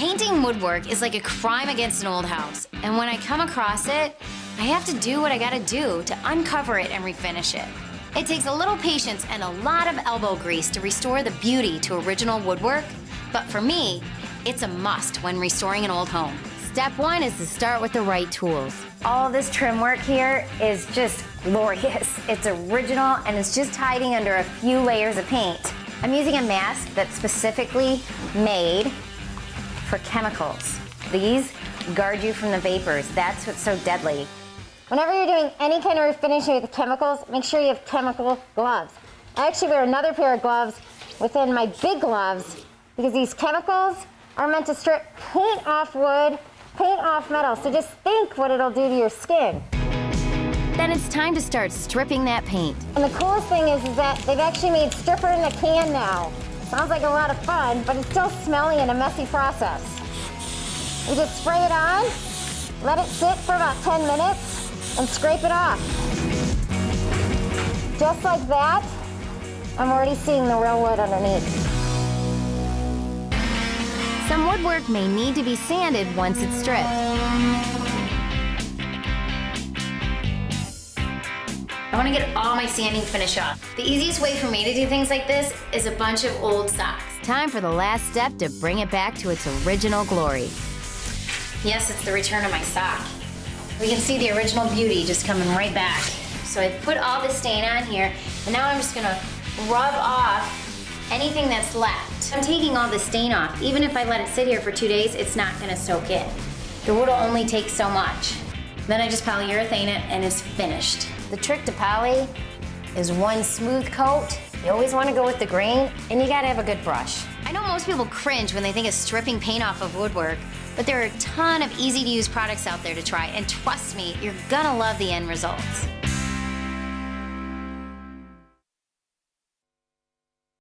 Painting woodwork is like a crime against an old house, and when I come across it, I have to do what I gotta do to uncover it and refinish it. It takes a little patience and a lot of elbow grease to restore the beauty to original woodwork, but for me, it's a must when restoring an old home. Step one is to start with the right tools. All this trim work here is just glorious. It's original and it's just hiding under a few layers of paint. I'm using a mask that's specifically made for chemicals. These guard you from the vapors. That's what's so deadly. Whenever you're doing any kind of refinishing with chemicals, make sure you have chemical gloves. I actually wear another pair of gloves within my big gloves because these chemicals are meant to strip paint off wood, paint off metal. So just think what it'll do to your skin. Then it's time to start stripping that paint. And the coolest thing is that they've actually made stripper in the can now. Sounds like a lot of fun, but it's still smelly and a messy process. You just spray it on, let it sit for about 10 minutes, and scrape it off. Just like that, I'm already seeing the real wood underneath. Some woodwork may need to be sanded once it's stripped. I want to get all my sanding finish off. The easiest way for me to do things like this is a bunch of old socks. Time for the last step to bring it back to its original glory. Yes, it's the return of my sock. We can see the original beauty just coming right back. So I put all the stain on here, and now I'm just gonna rub off anything that's left. I'm taking all the stain off. Even if I let it sit here for 2 days, it's not gonna soak in. The wood will only take so much. Then I just polyurethane it and it's finished. The trick to poly is one smooth coat. You always want to go with the grain, and you gotta have a good brush. I know most people cringe when they think of stripping paint off of woodwork, but there are a ton of easy to use products out there to try, and trust me, you're gonna love the end results.